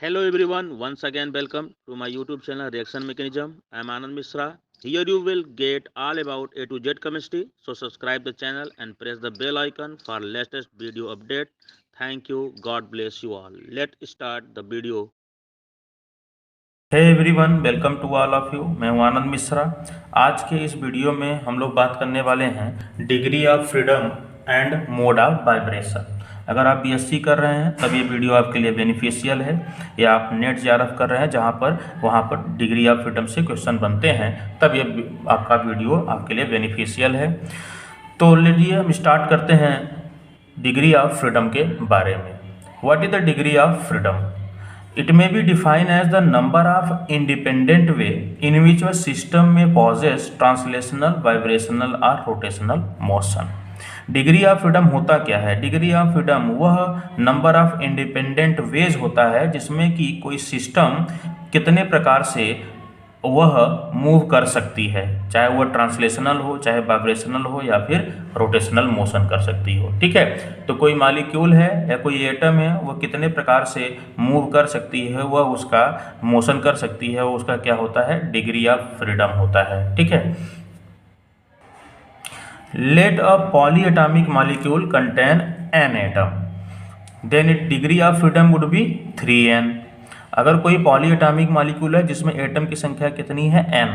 Hello everyone, once again welcome to my YouTube channel Reaction Mechanism. I am Anand Mishra. Here you will get all about A to Z chemistry. So subscribe the channel and press the bell icon for latest video update. Thank you. God bless you all. Let's start the video. Hey everyone, welcome to all of you. मैं हूं आनंद मिश्रा। आज के इस video में हम लोग बात करने वाले हैं degree of freedom and mode of vibration. अगर आप बीएससी कर रहे हैं तब ये वीडियो आपके लिए बेनिफिशियल है, या आप नेट जेआरएफ कर रहे हैं वहाँ पर डिग्री ऑफ फ्रीडम से क्वेश्चन बनते हैं तब ये आपका वीडियो आपके लिए बेनिफिशियल है। तो लीजिए हम स्टार्ट करते हैं डिग्री ऑफ फ्रीडम के बारे में। What is the degree of freedom? It may be defined as the number of independent way in which a system may possess translational, vibrational or rotational motion. Degree of freedom होता क्या है? Degree of freedom वह number of independent veg होता है जिसमें कि कोई system कितने प्रकार से वह मूव कर सकती है, चाहे वह ट्रांसलेशनल हो, चाहे वाइब्रेशनल हो, या फिर रोटेशनल मोशन कर सकती हो। ठीक है, तो कोई मॉलिक्यूल है या कोई एटम है, वह कितने प्रकार से मूव कर सकती है, वह उसका मोशन कर सकती है, वो उसका क्या होता है? डिग्री ऑफ फ्रीडम होता है। ठीक है, let a polyatomic molecule contain an atom, then it degree of freedom would be 3n। अगर कोई पॉलीएटॉमिक मॉलिक्यूल है जिसमें एटम की संख्या कितनी है? n,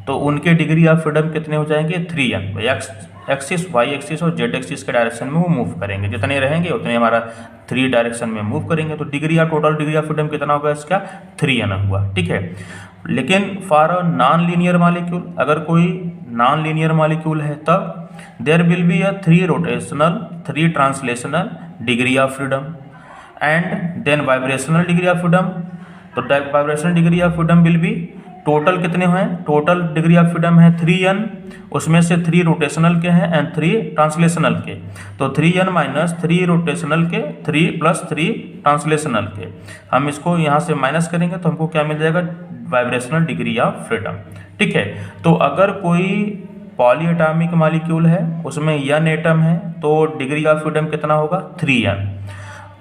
तो उनके डिग्री ऑफ फ्रीडम कितने हो जाएंगे? 3n। X axis, y axis और जेड एक्सिस के डायरेक्शन में वो मूव करेंगे, जितने रहेंगे उतने हमारा 3 डायरेक्शन में मूव करेंगे। तो टोटल डिग्री ऑफ फ्रीडम कितना होगा इसका? 3n हुआ। ठीक है, लेकिन for a non linear molecule, अगर कोई नॉन लीनियर मॉलिक्यूल है तब there will be a 3 rotational, 3 translational degree of freedom and then vibrational degree of freedom. तो vibrational degree of freedom will be, total कितने हैं? टोटल डिग्री ऑफ फ्रीडम है 3n, उसमें से 3 रोटेशनल के हैं एंड 3 ट्रांसलेशनल के। तो 3n माइनस 3 रोटेशनल के, 3 प्लस 3 ट्रांसलेशनल के, हम इसको यहाँ से माइनस करेंगे तो हमको क्या मिल जाएगा? Vibrational degree of freedom. ठीक है, तो अगर कोई पॉलीएटॉमिक मॉलिक्यूल है उसमें n एटम है तो डिग्री ऑफ फ्रीडम कितना होगा? 3n।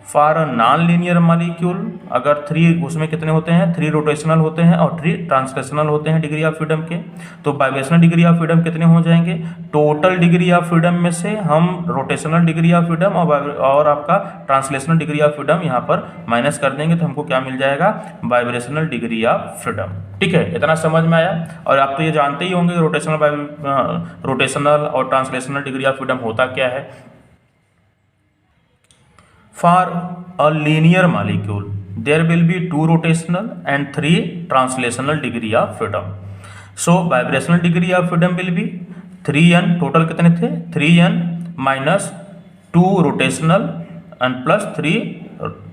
For non linear molecule अगर 3, उसमें कितने होते हैं? 3 रोटेशनल होते हैं और 3 ट्रांसलेशनल होते हैं डिग्री ऑफ फ्रीडम के, तो वाइब्रेशनल डिग्री ऑफ फ्रीडम कितने हो जाएंगे? टोटल डिग्री ऑफ फ्रीडम में से हम रोटेशनल डिग्री ऑफ फ्रीडम और आपका ट्रांसलेशनल डिग्री ऑफ फ्रीडम यहाँ पर माइनस कर देंगे तो हमको क्या मिल जाएगा? Vibrational degree of freedom. ठीक है, इतना समझ में आया? और आप तो ये जानते ही होंगे रोटेशनल और ट्रांसलेशनल डिग्री ऑफ फ्रीडम होता क्या है। For a linear molecule, there will be 2 rotational and 3 translational degree of freedom. So vibrational degree of freedom will be 3n, total कितने थे? 3n minus 2 rotational and plus 3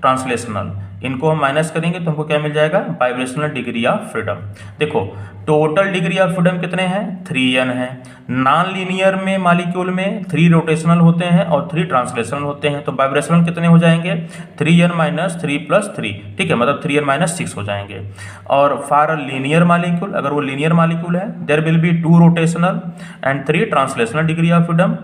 translational, इनको हम minus करेंगे तो हमको क्या मिल जाएगा? Vibrational degree of freedom. देखो टोटल डिग्री ऑफ फ्रीडम कितने हैं? 3n है। नॉन लीनियर में मॉलिक्यूल में 3 रोटेशनल होते हैं और 3 ट्रांसलेशनल होते हैं, तो वाइब्रेशनल कितने हो जाएंगे? 3n minus 3 plus 3। ठीक है, मतलब 3n माइनस 6 हो जाएंगे। और फॉर लीनियर मॉलिक्यूल, अगर वो लीनियर मॉलिक्यूल है, there will be 2 rotational and 3 translational degree of freedom,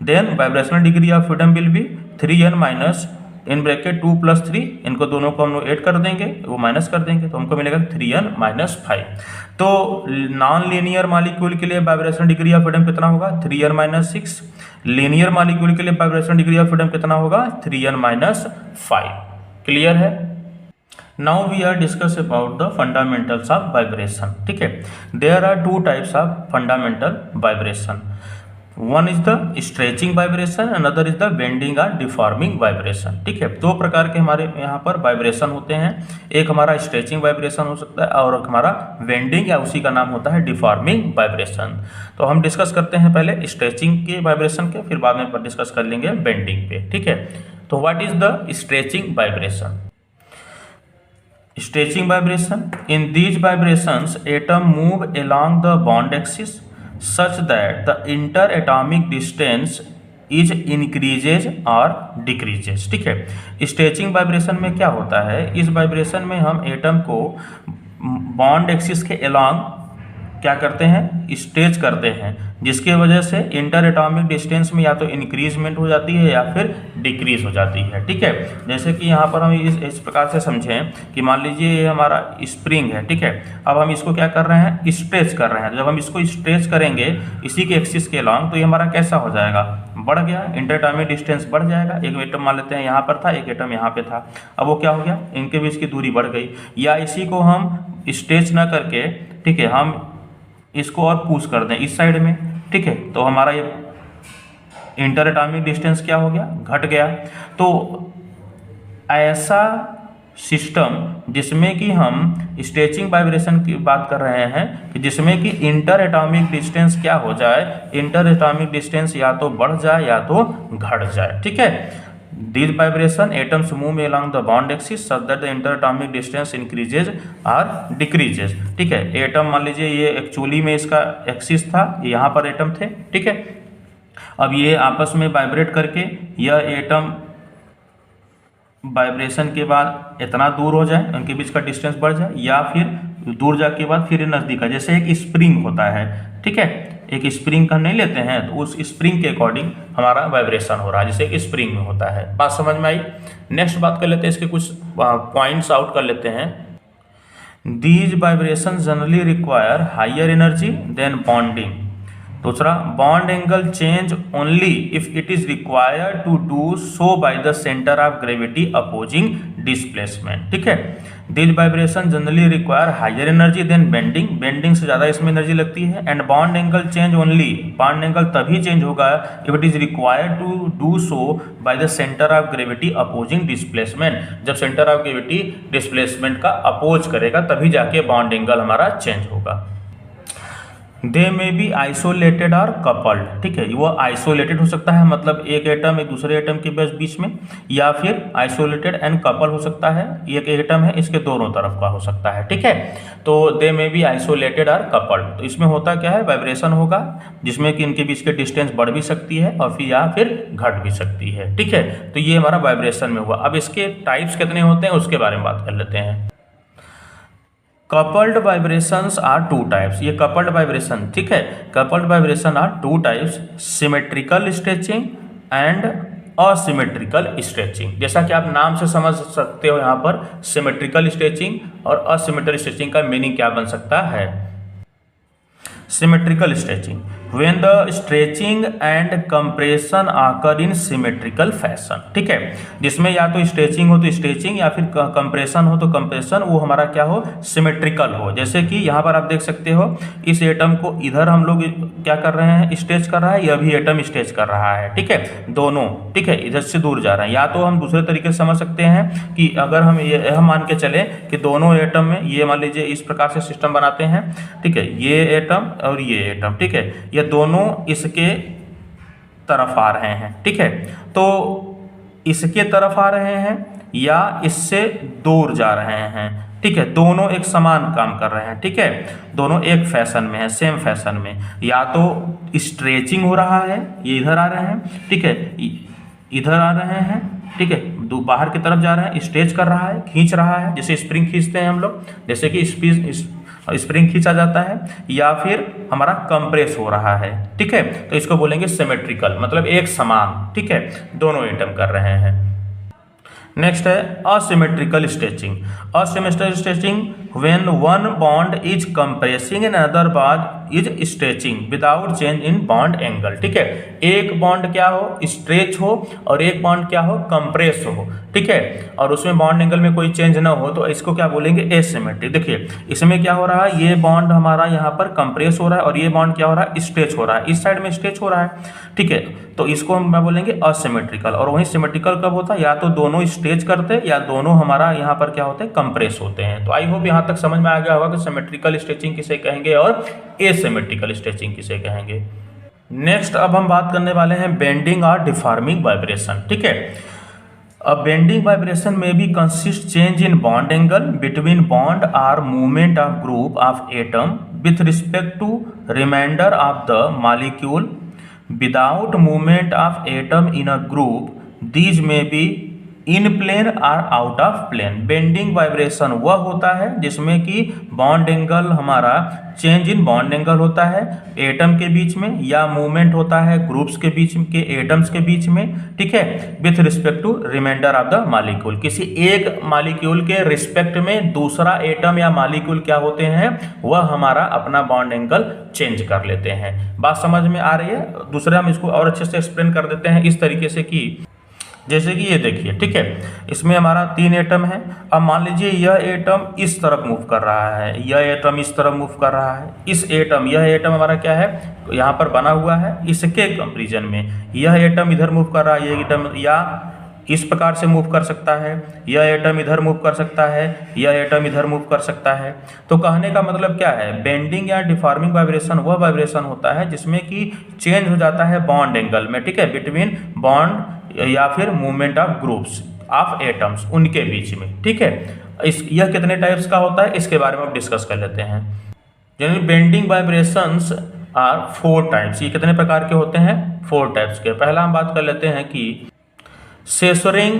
then vibrational degree of freedom will be 3n minus in bracket 2 plus 3, इनको दोनों को हम लोग ऐड कर देंगे, वो माइनस कर देंगे तो हमको मिलेगा 3n माइनस 5। तो नॉन लीनियर मॉलिक्यूल के लिए वाइब्रेशनल डिग्री ऑफ फ्रीडम कितना होगा? 3n minus 6। लीनियर मॉलिक्यूल के लिए वाइब्रेशनल डिग्री ऑफ फ्रीडम कितना होगा? 3n minus 5। क्लियर है? Now we are discuss about the fundamentals of vibration. ठीक है, there are 2 types of fundamental vibration. One is the stretching vibration, another is the bending और deforming vibration. ठीक है, 2 प्रकार के हमारे यहाँ पर वाइब्रेशन होते हैं। एक हमारा स्ट्रेचिंग वाइब्रेशन हो सकता है और एक हमारा बेंडिंग या उसी का नाम होता है डिफॉर्मिंग वाइब्रेशन। तो हम डिस्कस करते हैं पहले स्ट्रेचिंग के वाइब्रेशन के, फिर बाद में डिस्कस कर लेंगे बेंडिंग पे। ठीक है, तो what is the stretching vibration? Stretching vibration. In these vibrations, atom move along the bond axis such that the interatomic distance is increases or decreases. ठीक है, स्ट्रेचिंग वाइब्रेशन में क्या होता है? इस वाइब्रेशन में हम एटम को बॉन्ड एक्सिस के अलोंग क्या करते हैं, स्ट्रेच करते हैं, जिसके वजह से इंटर एटॉमिक डिस्टेंस में या तो इंक्रीजमेंट हो जाती है या फिर डिक्रीज हो जाती है। ठीक है, जैसे कि यहाँ पर हम इस प्रकार से समझें कि मान लीजिए ये हमारा स्प्रिंग है। ठीक है, अब हम इसको क्या कर रहे हैं, स्ट्रेच कर रहे हैं। तो जब हम इसको स्ट्रेच करेंगे इसी के एक्सिस के लॉन्ग, तो ये हमारा कैसा हो जाएगा, बढ़ गया, इंटर एटॉमिक डिस्टेंस बढ़ जाएगा। एक एटम मान लेते हैं यहाँ पर था, एक एटम यहाँ पे था, अब वो क्या हो गया, इनके बीच की दूरी बढ़ गई। या इसी को हम स्ट्रेच ना करके, ठीक है, हम इसको और पुश कर दें इस साइड में। ठीक है, तो हमारा ये इंटर एटॉमिक डिस्टेंस क्या हो गया, घट गया। तो ऐसा सिस्टम जिसमें कि हम स्ट्रेचिंग वाइब्रेशन की बात कर रहे हैं कि जिसमें कि इंटर एटॉमिक डिस्टेंस क्या हो जाए, इंटर एटॉमिक डिस्टेंस या तो बढ़ जाए या तो घट जाए। ठीक है, These vibration atoms move along the bond axis such that the interatomic distance increases or decreases। ठीक है, एटम मान लीजिए ये एक्चुअली में इसका एक्सिस था, यहाँ पर एटम थे। ठीक है, अब ये आपस में वाइब्रेट करके यह एटम वाइब्रेशन के बाद इतना दूर हो जाए, उनके बीच का डिस्टेंस बढ़ जाए, या फिर दूर जाके के बाद फिर नज़दीक आ, जैसे एक स्प्रिंग होता है। ठीक है, एक स्प्रिंग का नहीं लेते हैं तो उस स्प्रिंग के अकॉर्डिंग हमारा वाइब्रेशन हो रहा है, जैसे एक स्प्रिंग में होता है। बात समझ में आई। नेक्स्ट बात कर लेते हैं, इसके कुछ पॉइंट्स आउट कर लेते हैं। These vibration generally require higher energy than bonding. दूसरा, bond angle change only if it is required to do so by the centre of gravity opposing displacement. ठीक है, this vibration generally require higher energy than bending, bending से ज़्यादा इसमें energy लगती है। And bond angle change only, bond angle तभी change होगा if it is required to do so by the centre of gravity opposing displacement. जब centre of gravity displacement का oppose करेगा तभी जाके बॉन्ड एंगल हमारा चेंज होगा। दे में बी आइसोलेटेड और कपल्ड। ठीक है, वो आइसोलेटेड हो सकता है, मतलब एक एटम एक दूसरे एटम के बीच में, या फिर आइसोलेटेड एंड कपल हो सकता है, एक एटम है इसके दोनों तरफ का हो सकता है। ठीक है, तो दे में बी आइसोलेटेड और कपल्ड। तो इसमें होता क्या है, वाइब्रेशन होगा जिसमें कि इनके बीच के डिस्टेंस बढ़ भी सकती है और फिर या फिर घट भी सकती है। ठीक है, तो ये हमारा वाइब्रेशन में हुआ। अब इसके टाइप्स कितने होते हैं उसके बारे में बात कर लेते हैं। Coupled vibrations are two types. ये कपल्ड वाइब्रेशन, ठीक है, coupled vibration are two types, symmetrical stretching and asymmetrical stretching. जैसा कि आप नाम से समझ सकते हो, यहाँ पर सिमेट्रिकल स्ट्रेचिंग और असिमेट्रिकल स्ट्रेचिंग का मीनिंग क्या बन सकता है। Symmetrical stretching, when the stretching and compression occur in symmetrical fashion। ठीक है, जिसमें या तो स्ट्रेचिंग हो तो स्ट्रेचिंग या फिर कंप्रेशन हो तो कंप्रेशन, वो हमारा क्या हो, सिमेट्रिकल हो। जैसे कि यहाँ पर आप देख सकते हो, इस एटम को इधर हम लोग क्या कर रहे हैं, स्ट्रेच कर रहा है, यह भी एटम स्ट्रेच कर रहा है। ठीक है, दोनों, ठीक है, इधर से दूर जा रहे हैं। या तो हम दूसरे तरीके से समझ सकते हैं कि अगर हम मान के चले कि दोनों एटम में, ये मान लीजिए इस प्रकार से सिस्टम बनाते हैं। ठीक है, ये एटम और ये एटम, ठीक है, ये दोनों इसके तरफ आ रहे हैं। ठीक है, तो इसके तरफ आ रहे हैं या इससे दूर जा रहे हैं। ठीक है, दोनों एक समान काम कर रहे हैं। ठीक है, दोनों एक फैशन में है, सेम फैशन में। या तो स्ट्रेचिंग हो रहा है, ये इधर आ रहे हैं, ठीक है, इधर आ रहे हैं, ठीक है, बाहर की तरफ जा रहे हैं, स्ट्रेच कर रहा है, खींच रहा है, जैसे स्प्रिंग खींचते हैं हम लोग, जैसे कि स्प्रिंग खींचा जाता है, या फिर हमारा कंप्रेस हो रहा है। ठीक है, तो इसको बोलेंगे सिमेट्रिकल, मतलब एक समान। ठीक है, दोनों एटम कर रहे हैं। नेक्स्ट है asymmetrical stretching. Asymmetrical stretching when one bond is compressing and other bond is stretching without change in bond angle. ठीक है, एक बॉन्ड क्या हो, स्ट्रेच हो, और एक बॉन्ड क्या हो, कंप्रेस हो। ठीक है, और उसमें बॉन्ड एंगल में कोई चेंज ना हो, तो इसको क्या बोलेंगे, एसिमेट्रिक। देखिए, इसमें क्या हो रहा है, ये बॉन्ड हमारा यहाँ पर कंप्रेस हो रहा है और ये बॉन्ड क्या हो रहा है, स्ट्रेच हो रहा है, इस साइड में स्ट्रेच हो रहा है। ठीक है, तो इसको हम बोलेंगे असिमेट्रिकल। और वहीं सिमेट्रिकल कब होता है, या तो दोनों स्ट्रेच करते या दोनों हमारा यहाँ पर क्या होते हैं, कंप्रेस होते हैं। तो आई होप यहाँ तक समझ में आ गया होगा कि सिमेट्रिकल स्ट्रेचिंग किसे कहेंगे और एसिमेट्रिकल स्ट्रेचिंग किसे कहेंगे। नेक्स्ट अब हम बात करने वाले हैं बेंडिंग और डिफॉर्मिंग वाइब्रेशन। ठीक है, अब बेंडिंग वाइब्रेशन में भी consist change in bond angle between bond are movement of group of atom with respect to reminder of the molecule without movement of atom in a group. These may be in plane और out of plane. Bending vibration वह होता है जिसमें कि bond angle हमारा change in bond angle होता है atom के बीच में, या मूवमेंट होता है ग्रुप्स के बीच के एटम्स के बीच में, ठीक है, with respect to reminder of the molecule. किसी एक मॉलिक्यूल के रिस्पेक्ट में दूसरा एटम या मॉलिक्यूल क्या होते हैं, वह हमारा अपना बॉन्ड एंगल चेंज कर लेते हैं। बात समझ में आ रही है? दूसरा हम इसको और अच्छे से एक्सप्लेन कर देते हैं इस तरीके से कि जैसे कि ये देखिए, ठीक है, इसमें हमारा 3 एटम है। अब मान लीजिए यह एटम इस तरफ मूव कर रहा है, यह एटम इस तरफ मूव कर रहा है, यह एटम हमारा क्या है, यहाँ पर बना हुआ है, इसके कंपेरिजन में यह एटम इधर मूव कर रहा है, यह एटम या इस प्रकार से मूव कर सकता है, यह एटम इधर मूव कर सकता है, यह एटम इधर मूव कर सकता है। तो कहने का मतलब क्या है, बेंडिंग या डिफॉर्मिंग वाइब्रेशन वह वाइब्रेशन होता है जिसमें कि चेंज हो जाता है बॉन्ड एंगल में, ठीक है, बिटवीन बॉन्ड या फिर movement of groups of atoms उनके बीच में, ठीक है। यह कितने टाइप्स का होता है इसके बारे में हम डिस्कस कर लेते हैं। Generally bending vibrations are 4 types. ये कितने प्रकार के होते हैं, 4 टाइप्स के। पहला हम बात कर लेते हैं कि सेसरिंग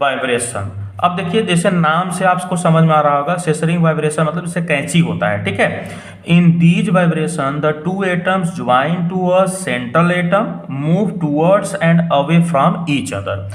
वाइब्रेशन। अब देखिए, जैसे नाम से आपको समझ में आ रहा होगा, सेसरिंग वाइब्रेशन मतलब जैसे कैंची होता है, ठीक है। In these vibration the 2 atoms join to a central atom move towards and away from each other.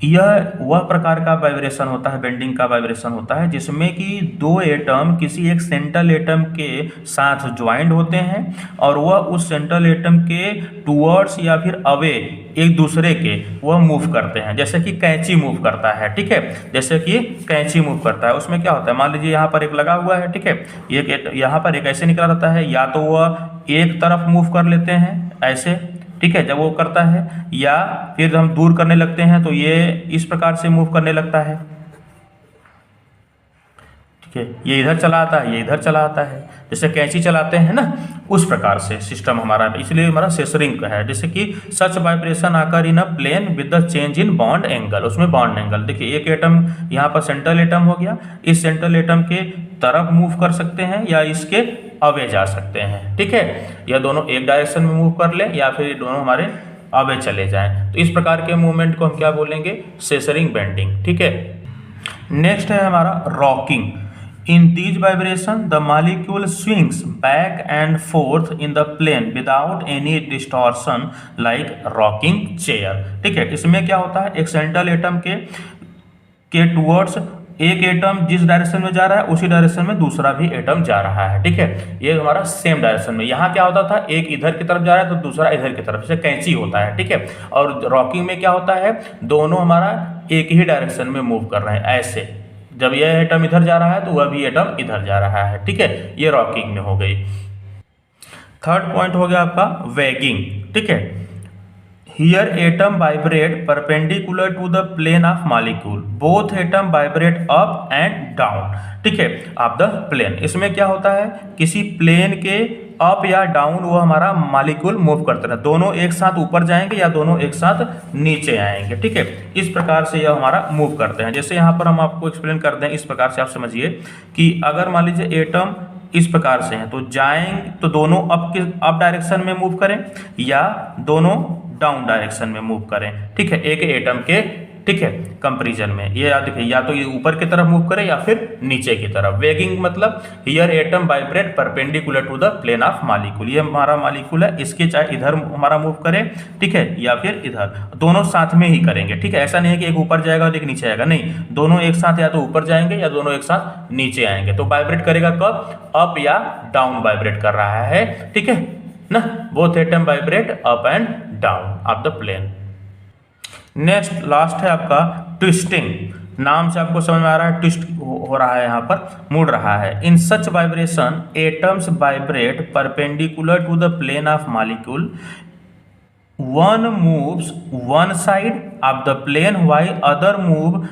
यह वह प्रकार का वाइब्रेशन होता है, बेंडिंग का वाइब्रेशन होता है जिसमें कि 2 एटम किसी एक सेंट्रल एटम के साथ ज्वाइंट होते हैं और वह उस सेंट्रल एटम के टूवर्ड्स या फिर अवे एक दूसरे के वह मूव करते हैं, जैसे कि कैंची मूव करता है, ठीक है, जैसे कि कैंची मूव करता है। उसमें क्या होता है, मान लीजिए यहाँ पर एक लगा हुआ है, ठीक है, यहाँ पर एक ऐसे निकला रहता है, या तो वह एक तरफ मूव कर लेते हैं ऐसे, ठीक है, जब वो करता है, या फिर हम दूर करने लगते हैं तो ये इस प्रकार से मूव करने लगता है, ठीक है, ये इधर चला आता है, ये इधर चला आता है, जैसे कैंची चलाते हैं ना, उस प्रकार से सिस्टम हमारा, इसलिए हमारा सेसरिंग है। जैसे कि such vibration occur in a plane with the change in bond angle. उसमें बॉन्ड एंगल देखिए, एक एटम यहाँ पर सेंट्रल एटम हो गया, इस सेंट्रल एटम के तरफ मूव कर सकते हैं या इसके अवे जा सकते हैं, ठीक है, या दोनों एक डायरेक्शन में मूव कर लें या फिर दोनों हमारे अवे चले जाएं। तो इस प्रकार के मूवमेंट को हम क्या बोलेंगे, सेसरिंग बेंडिंग, ठीक है। नेक्स्ट है हमारा rocking. In these vibration, the molecule swings back and forth in the plane without any distortion like rocking chair, ठीक है। इसमें क्या होता है, एक सेंट्रल एटम के टुवर्ड्स एक एटम जिस डायरेक्शन में जा रहा है उसी डायरेक्शन में दूसरा भी एटम जा रहा है, ठीक है, ये हमारा सेम डायरेक्शन में। यहाँ क्या होता था, एक इधर की तरफ जा रहा है तो दूसरा इधर की तरफ, जैसे कैंची होता है, ठीक है। और रॉकिंग में क्या होता है, दोनों हमारा एक ही डायरेक्शन में मूव कर रहे हैं ऐसे, जब यह एटम इधर जा रहा है तो वह भी एटम इधर जा रहा है, ठीक है, ये रॉकिंग में हो गई। थर्ड पॉइंट हो गया आपका वैगिंग, ठीक है। Here atom vibrate perpendicular to the plane of molecule, both atom vibrate up and down, ठीक है, ऑफ द प्लेन। इसमें क्या होता है, किसी प्लेन के अप या डाउन वो हमारा मॉलिक्यूल मूव करते हैं, दोनों एक साथ ऊपर जाएंगे या दोनों एक साथ नीचे आएंगे, ठीक है, इस प्रकार से यह हमारा मूव करते हैं। जैसे यहाँ पर हम आपको एक्सप्लेन कर दें, इस प्रकार से आप समझिए कि अगर मान लीजिए एटम इस प्रकार से हैं तो जाएंगे तो दोनों अप डायरेक्शन में मूव करें या दोनों डाउन डायरेक्शन में मूव करें, ठीक है, एक एटम के, ठीक है, कंपेरिजन में। ये याद रखिए, या तो ये ऊपर की तरफ मूव करे या फिर नीचे की तरफ। वेगिंग मतलब here atom vibrate perpendicular to the plane of molecule. ये हमारा मॉलिक्यूल है, इसके चाहे इधर हमारा मूव करे, ठीक है, या फिर इधर, दोनों साथ में ही करेंगे, ठीक है। ऐसा नहीं है कि एक ऊपर जाएगा और एक नीचे आएगा, नहीं, दोनों एक साथ या तो ऊपर जाएंगे या दोनों एक साथ नीचे आएंगे। तो वाइब्रेट करेगा कब, अप या डाउन वाइब्रेट कर रहा है, ठीक है ना। Both atom vibrate up and down of the plane. Next last है आपका ट्विस्टिंग। नाम से आपको समझ में आ रहा है, ट्विस्ट हो रहा है, यहाँ पर मुड़ रहा है। In such vibration atoms vibrate perpendicular to the plane of molecule, one moves one side of the plane while other move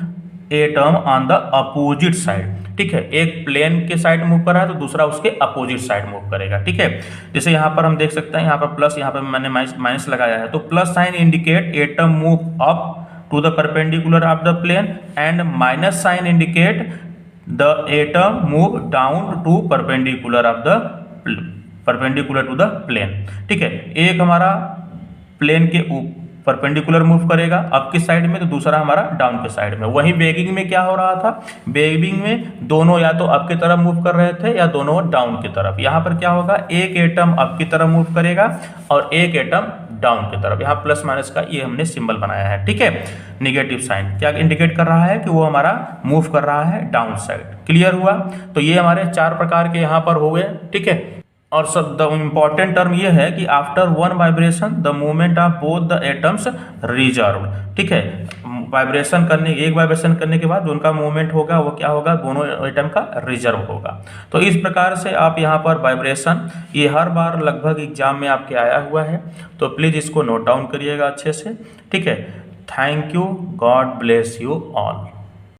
atom on the opposite side, ठीक है। एक प्लेन के साइड मूव कर रहा है तो दूसरा उसके अपोजिट साइड मूव करेगा, ठीक है। जैसे यहाँ पर हम देख सकते हैं, यहाँ पर प्लस, यहाँ पर मैंने माइनस लगाया है, तो plus sign indicate atom move up to the perpendicular of the plane and minus sign indicate the atom move down to perpendicular of the perpendicular to the plane, ठीक है। एक हमारा प्लेन के परपेंडिकुलर मूव करेगा up की side में, तो दूसरा हमारा डाउन के साइड में। वहीं बेगिंग में क्या हो रहा था, बेगिंग में दोनों या तो अप की तरफ मूव कर रहे थे या दोनों डाउन की तरफ। यहाँ पर क्या होगा, एक एटम अप की तरफ मूव करेगा और एक एटम डाउन की तरफ। यहाँ प्लस माइनस का ये हमने सिंबल बनाया है, ठीक है। निगेटिव साइन क्या इंडिकेट कर रहा है कि वो हमारा मूव कर रहा है डाउन साइड। क्लियर हुआ। तो ये हमारे 4 प्रकार के यहाँ पर हो गए, ठीक है। और सब द इम्पॉर्टेंट टर्म ये है कि after one vibration the movement of both the atoms reserve, ठीक है। एक वाइब्रेशन करने के बाद जो उनका मूवमेंट होगा वो क्या होगा, दोनों एटम का रिजर्व होगा। तो इस प्रकार से आप यहाँ पर वाइब्रेशन, ये हर बार लगभग एग्जाम में आपके आया हुआ है, तो प्लीज़ इसको नोट डाउन करिएगा अच्छे से, ठीक है। Thank you, God bless you all.